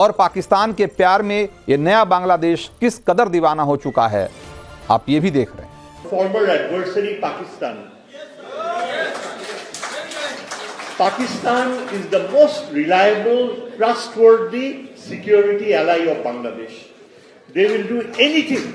और पाकिस्तान के प्यार में ये नया बांग्लादेश किस कदर दीवाना हो चुका है, आप ये भी देख रहे हैं। Farmer adversary Pakistan is the most reliable, trustworthy security ally of Bangladesh. They will do anything,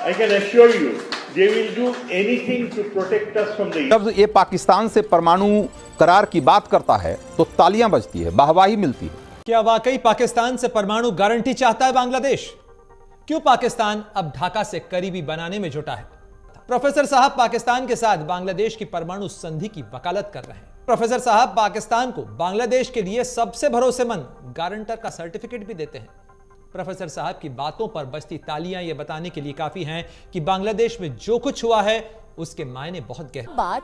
I can assure you, they will do anything to protect us from the... जब ये पाकिस्तान से परमाणु करार की बात करता है तो तालियां बजती है, वाहवाही मिलती है। क्या वाकई पाकिस्तान से परमाणु गारंटी चाहता है बांग्लादेश? क्यों पाकिस्तान अब ढाका से करीबी बनाने में जुटा है? प्रोफेसर साहब पाकिस्तान के साथ बांग्लादेश की परमाणु संधि की वकालत कर रहे हैं। प्रोफेसर साहब पाकिस्तान को बांग्लादेश के लिए सबसे भरोसेमंद गारंटर का सर्टिफिकेट भी देते हैं। प्रोफेसर साहब की बातों पर बजती तालियां यह बताने के लिए काफी हैं कि बांग्लादेश में जो कुछ हुआ है उसके मायने बहुत गहरे। बात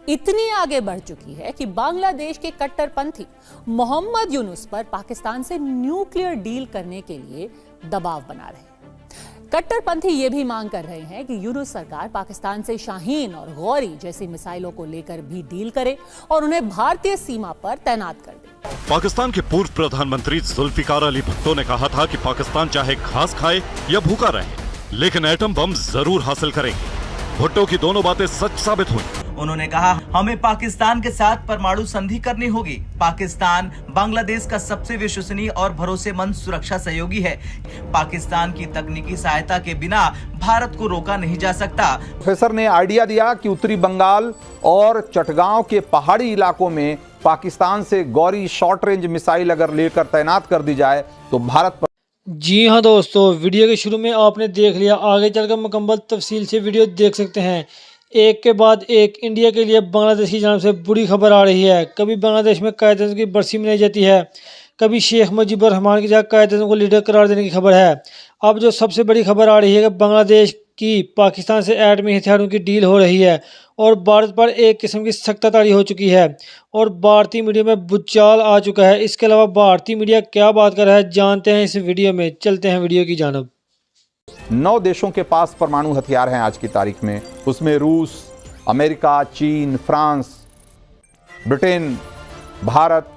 इतनी आगे बढ़ चुकी है कि बांग्लादेश के कट्टरपंथी मोहम्मद यूनुस पर पाकिस्तान से न्यूक्लियर डील करने के लिए दबाव बना रहे हैं। कट्टरपंथी ये भी मांग कर रहे हैं कि यूनुस सरकार पाकिस्तान से शाहीन और गौरी जैसी मिसाइलों को लेकर भी डील करे और उन्हें भारतीय सीमा पर तैनात कर दे। पाकिस्तान के पूर्व प्रधानमंत्री जुल्फिकार अली भुट्टो ने कहा था कि पाकिस्तान चाहे घास खाए या भूखा रहे, लेकिन एटम बम जरूर हासिल करेंगे। भुट्टो की दोनों बातें सच साबित हुई। उन्होंने कहा, हमें पाकिस्तान के साथ परमाणु संधि करनी होगी। पाकिस्तान बांग्लादेश का सबसे विश्वसनीय और भरोसेमंद सुरक्षा सहयोगी है। पाकिस्तान की तकनीकी सहायता के बिना भारत को रोका नहीं जा सकता। प्रोफेसर ने आइडिया दिया कि उत्तरी बंगाल और चटगांव के पहाड़ी इलाकों में पाकिस्तान से गौरी शॉर्ट रेंज मिसाइल अगर लेकर तैनात कर दी जाए तो भारत पर... जी हाँ दोस्तों, वीडियो के शुरू में आपने देख लिया, आगे चलकर मुकम्मल तफसील से वीडियो देख सकते हैं। एक के बाद एक इंडिया के लिए बांग्लादेश की जानिब से बुरी खबर आ रही है। कभी बांग्लादेश में कायद-ए-आज़म की बरसी मनाई जाती है, कभी शेख मुजीबुर रहमान की जगह कायद-ए-आज़म को लीडर करार देने की खबर है। अब जो सबसे बड़ी खबर आ रही है कि बांग्लादेश की पाकिस्तान से एटमी हथियारों की डील हो रही है और भारत पर एक किस्म की सख्तातारी हो चुकी है और भारतीय मीडिया में भूचाल आ चुका है। इसके अलावा भारतीय मीडिया क्या बात कर रहा है जानते हैं इस वीडियो में। चलते हैं वीडियो की जानिब। 9 देशों के पास परमाणु हथियार हैं आज की तारीख में, उसमें रूस, अमेरिका, चीन, फ्रांस, ब्रिटेन, भारत,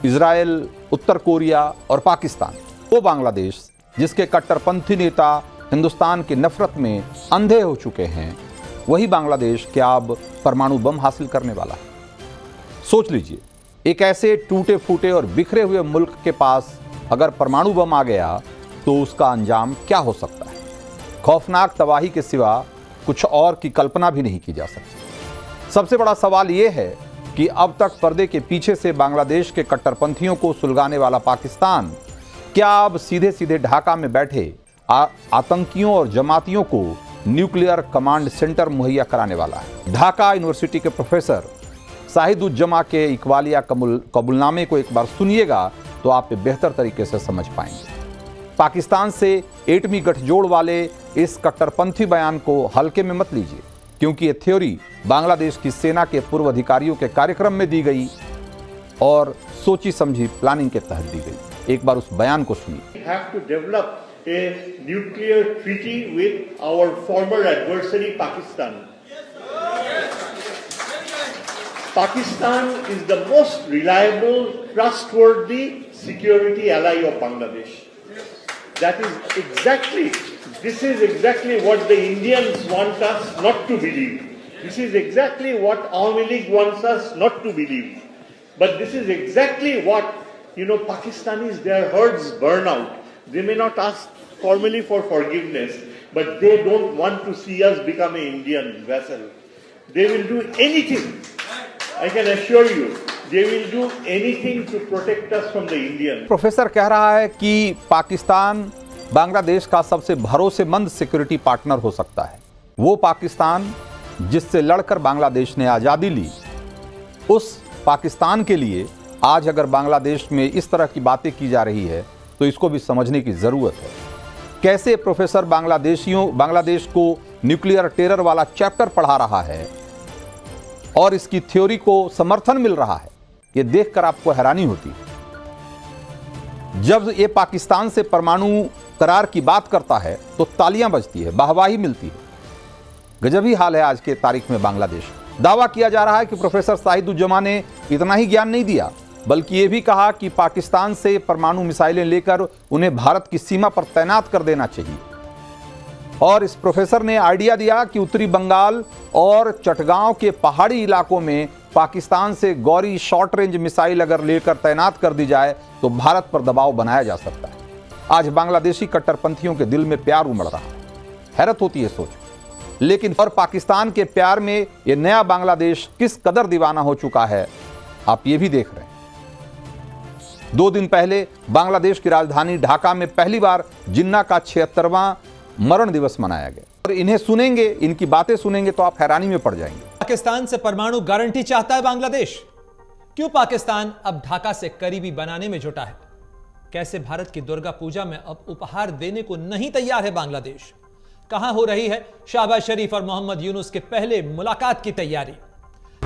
इजराइल, उत्तर कोरिया और पाकिस्तान। वो बांग्लादेश जिसके कट्टरपंथी नेता हिंदुस्तान की नफरत में अंधे हो चुके हैं, वही बांग्लादेश क्या अब परमाणु बम हासिल करने वाला है? सोच लीजिए, एक ऐसे टूटे फूटे और बिखरे हुए मुल्क के पास अगर परमाणु बम आ गया तो उसका अंजाम क्या हो सकता है? खौफनाक तबाही के सिवा कुछ और की कल्पना भी नहीं की जा सकती। सबसे बड़ा सवाल यह है कि अब तक पर्दे के पीछे से बांग्लादेश के कट्टरपंथियों को सुलगाने वाला पाकिस्तान क्या अब सीधे सीधे ढाका में बैठे आतंकियों और जमातियों को न्यूक्लियर कमांड सेंटर मुहैया कराने वाला है? ढाका यूनिवर्सिटी के प्रोफेसर शाहिदुज्जमा के इकबालिया कबूलनामे को एक बार सुनिएगा तो आप बेहतर तरीके से समझ पाएंगे। पाकिस्तान से एटमी गठजोड़ वाले इस कट्टरपंथी बयान को हल्के में मत लीजिए, क्योंकि ये थ्योरी बांग्लादेश की सेना के पूर्व अधिकारियों के कार्यक्रम में दी गई और सोची समझी प्लानिंग के तहत दी गई। एक बार उस बयान को सुनिए। A nuclear treaty with our former adversary Pakistan. Pakistan is the most reliable, trustworthy security ally of Bangladesh. This is exactly what the Indians want us not to believe. This is exactly what Awami League wants us not to believe. But this is exactly what, Pakistanis, their herds burn out. They may not ask formally for forgiveness, but they don't want to see us become an Indian vessel. They will do anything, I can assure you, they will do anything to protect us from the Indians. Professor कह रहा है कि पाकिस्तान बांग्लादेश का सबसे भरोसेमंद security partner हो सकता है। वो पाकिस्तान जिससे लड़कर बांग्लादेश ने आज़ादी ली, उस पाकिस्तान के लिए आज अगर बांग्लादेश में इस तरह की बातें की जा रही है तो इसको भी समझने की ज़रूरत है। कैसे प्रोफेसर बांग्लादेश को न्यूक्लियर टेरर वाला चैप्टर पढ़ा रहा है और इसकी थ्योरी को समर्थन मिल रहा है, ये देखकर आपको हैरानी होती है। जब ये पाकिस्तान से परमाणु करार की बात करता है तो तालियां बजती है, वाहवाही मिलती है। गजब ही हाल है आज के तारीख में बांग्लादेश। दावा किया जा रहा है कि प्रोफेसर शाहिदुज्जमा ने इतना ही ज्ञान नहीं दिया, बल्कि ये भी कहा कि पाकिस्तान से परमाणु मिसाइलें लेकर उन्हें भारत की सीमा पर तैनात कर देना चाहिए। और इस प्रोफेसर ने आइडिया दिया कि उत्तरी बंगाल और चटगांव के पहाड़ी इलाकों में पाकिस्तान से गौरी शॉर्ट रेंज मिसाइल अगर लेकर तैनात कर दी जाए तो भारत पर दबाव बनाया जा सकता है। आज बांग्लादेशी कट्टरपंथियों के दिल में प्यार उमड़ रहा है। हैरत होती है सोच, लेकिन और पाकिस्तान के प्यार में यह नया बांग्लादेश किस कदर दीवाना हो चुका है, आप ये भी देख रहे हैं। 2 दिन पहले बांग्लादेश की राजधानी ढाका में पहली बार जिन्ना का 76वां मरण दिवस मनाया गया। और इन्हें सुनेंगे, इनकी बातें सुनेंगे तो आप हैरानी में पड़ जाएंगे। पाकिस्तान से परमाणु गारंटी चाहता है बांग्लादेश। क्यों पाकिस्तान अब ढाका से करीबी बनाने में जुटा है? कैसे भारत की दुर्गा पूजा में अब उपहार देने को नहीं तैयार है बांग्लादेश? कहां हो रही है शहबाज शरीफ और मोहम्मद यूनुस के पहले मुलाकात की तैयारी?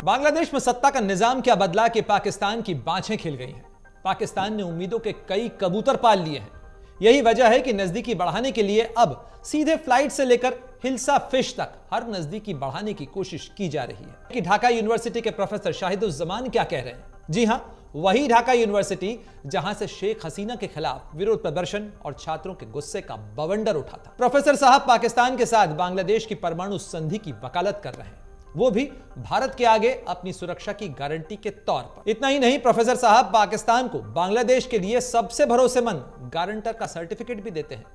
बांग्लादेश में सत्ता का निजाम क्या बदला कि पाकिस्तान की बाछें खिल गई हैं? पाकिस्तान ने उम्मीदों के कई कबूतर पाल लिए हैं। यही वजह है कि नजदीकी बढ़ाने के लिए अब सीधे फ्लाइट से लेकर हिल्सा फिश तक हर नजदीकी बढ़ाने की कोशिश की जा रही है। कि ढाका यूनिवर्सिटी के प्रोफेसर शाहिदुज्जमान क्या कह रहे हैं? जी हां, वही ढाका यूनिवर्सिटी जहां से शेख हसीना के खिलाफ विरोध प्रदर्शन और छात्रों के गुस्से का बवंडर उठा था। प्रोफेसर साहब पाकिस्तान के साथ बांग्लादेश की परमाणु संधि की वकालत कर रहे हैं, वो भी भारत के आगे अपनी सुरक्षा की गारंटी के तौर पर। इतना ही नहीं, प्रोफेसर साहब पाकिस्तान को बांग्लादेश के लिए सबसे भरोसेमंद गारंटर का सर्टिफिकेट भी देते हैं।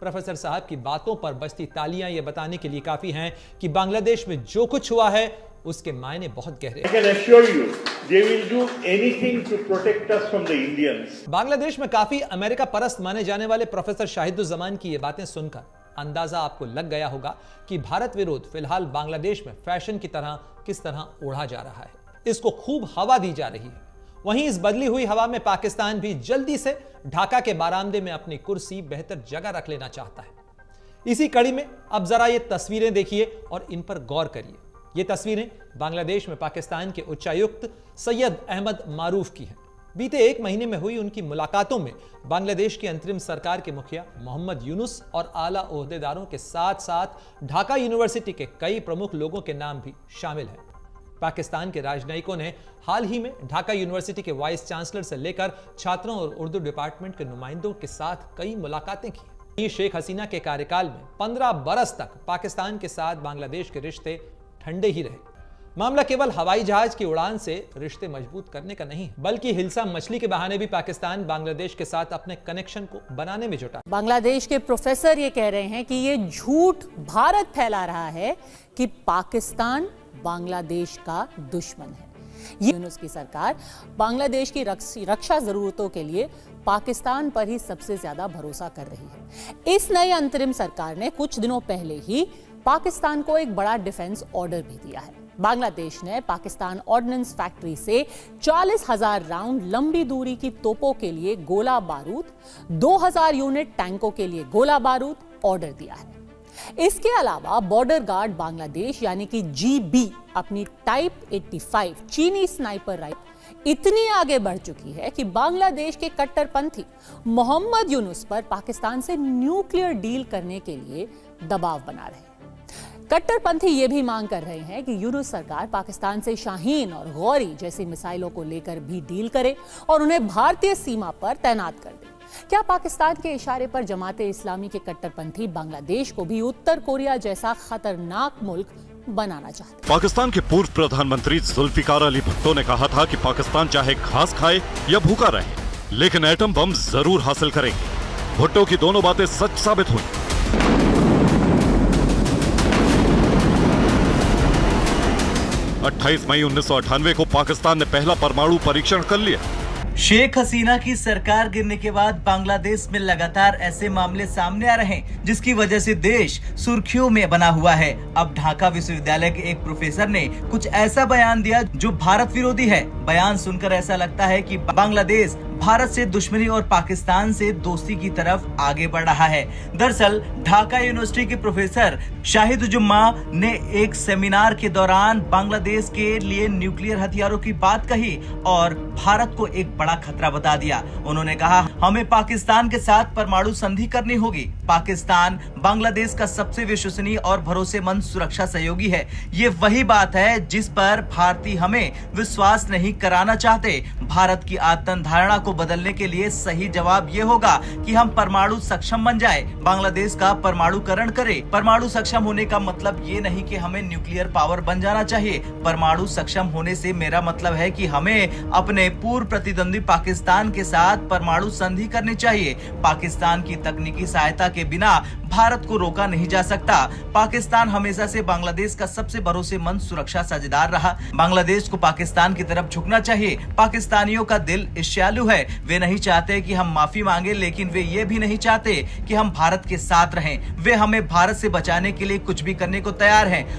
प्रोफेसर साहब की बातों पर बजती तालियां ये बताने के लिए काफी हैं कि बांग्लादेश में जो कुछ हुआ है उसके मायने बहुत गहरे हैं। I can assure you, they will do anything to protect us from the Indians. Bangladesh में काफी अमेरिका परस्त माने जाने वाले प्रोफेसर शाहिदुज्जमान की ये बातें सुनकर अंदाजा आपको लग गया होगा कि भारत विरोध फिलहाल बांग्लादेश में फैशन की तरह किस तरह ओढ़ा जा रहा है। इसको खूब हवा दी जा रही है। वहीं इस बदली हुई हवा में पाकिस्तान भी जल्दी से ढाका के बारामदे में अपनी कुर्सी बेहतर जगह रख लेना चाहता है। इसी कड़ी में अब जरा ये तस्वीरें देखिए और इन पर गौर करिए। ये तस्वीरें बांग्लादेश में पाकिस्तान के उच्चायुक्त सैयद अहमद मारूफ की हैं। बीते 1 महीने में हुई उनकी मुलाकातों में बांग्लादेश की अंतरिम सरकार के मुखिया मोहम्मद यूनुस और आला ओहदेदारों के साथ साथ ढाका यूनिवर्सिटी के कई प्रमुख लोगों के नाम भी शामिल हैं। पाकिस्तान के राजनयिकों ने हाल ही में ढाका यूनिवर्सिटी के वाइस चांसलर से लेकर छात्रों और उर्दू डिपार्टमेंट के नुमाइंदों के साथ कई मुलाकातें की। शेख हसीना के कार्यकाल में 15 बरस तक पाकिस्तान के साथ बांग्लादेश के रिश्ते ठंडे ही रहे। मामला केवल हवाई जहाज की उड़ान से रिश्ते मजबूत करने का नहीं, बल्कि हिल्सा मछली के बहाने भी पाकिस्तान बांग्लादेश के साथ अपने कनेक्शन को बनाने में जुटा। बांग्लादेश के प्रोफेसर ये कह रहे हैं कि ये झूठ भारत फैला रहा है कि पाकिस्तान बांग्लादेश का दुश्मन है। यूनुस की सरकार बांग्लादेश की रक्षा जरूरतों के लिए पाकिस्तान पर ही सबसे ज्यादा भरोसा कर रही है। इस नई अंतरिम सरकार ने कुछ दिनों पहले ही पाकिस्तान को एक बड़ा डिफेंस ऑर्डर भी दिया है। बांग्लादेश ने पाकिस्तान ऑर्डिनेंस फैक्ट्री से 40,000 राउंड लंबी दूरी की तोपों के लिए गोला बारूद, 2,000 यूनिट टैंकों के लिए गोला बारूद ऑर्डर दिया है। इसके अलावा बॉर्डर गार्ड बांग्लादेश यानी कि GB अपनी टाइप 85 चीनी स्नाइपर राइफल इतनी आगे बढ़ चुकी है कि बांग्लादेश के कट्टरपंथी मोहम्मद यूनुस पर पाकिस्तान से न्यूक्लियर डील करने के लिए दबाव बना रहे हैं। कट्टरपंथी ये भी मांग कर रहे हैं कि यूनुस सरकार पाकिस्तान से शाहीन और गौरी जैसी मिसाइलों को लेकर भी डील करे और उन्हें भारतीय सीमा पर तैनात कर दे। क्या पाकिस्तान के इशारे पर जमाते इस्लामी के कट्टरपंथी बांग्लादेश को भी उत्तर कोरिया जैसा खतरनाक मुल्क बनाना चाहते हैं? पाकिस्तान के पूर्व प्रधानमंत्री जुल्फिकार अली भुट्टो ने कहा था कि पाकिस्तान चाहे घास खाए या भूखा रहे, लेकिन एटम बम जरूर हासिल करेंगे। भुट्टो की दोनों बातें सच साबित हुई। 28 मई 1998 को पाकिस्तान ने पहला परमाणु परीक्षण कर लिया। शेख हसीना की सरकार गिरने के बाद बांग्लादेश में लगातार ऐसे मामले सामने आ रहे हैं जिसकी वजह से देश सुर्खियों में बना हुआ है। अब ढाका विश्वविद्यालय के एक प्रोफेसर ने कुछ ऐसा बयान दिया जो भारत विरोधी है। बयान सुनकर ऐसा लगता है कि बांग्लादेश भारत से दुश्मनी और पाकिस्तान से दोस्ती की तरफ आगे बढ़ रहा है। दरअसल ढाका यूनिवर्सिटी के प्रोफेसर शाहिद जुम्मा ने एक सेमिनार के दौरान बांग्लादेश के लिए न्यूक्लियर हथियारों की बात कही और भारत को एक बड़ा खतरा बता दिया। उन्होंने कहा, हमें पाकिस्तान के साथ परमाणु संधि करनी होगी। पाकिस्तान बांग्लादेश का सबसे विश्वसनीय और भरोसेमंद सुरक्षा सहयोगी है। ये वही बात है जिस पर भारतीय हमें विश्वास नहीं कराना चाहते। भारत की आतंक धारणा को बदलने के लिए सही जवाब ये होगा कि हम परमाणु सक्षम बन जाए, बांग्लादेश का परमाणुकरण करें। परमाणु सक्षम होने का मतलब ये नहीं कि हमें न्यूक्लियर पावर बन जाना चाहिए। परमाणु सक्षम होने से मेरा मतलब है कि हमें अपने पूर्व प्रतिद्वंदी पाकिस्तान के साथ परमाणु संधि करनी चाहिए। पाकिस्तान की तकनीकी सहायता के बिना भारत को रोका नहीं जा सकता। पाकिस्तान हमेशा से बांग्लादेश का सबसे भरोसेमंद सुरक्षा साझेदार रहा। बांग्लादेश को पाकिस्तान की तरफ झुकना चाहिए। पाकिस्तानियों का दिल ईर्ष्यालु है। वे नहीं चाहते कि हम माफी मांगे, लेकिन वे ये भी नहीं चाहते कि हम भारत के साथ रहें। वे हमें भारत से बचाने के लिए कुछ भी करने को तैयार हैं।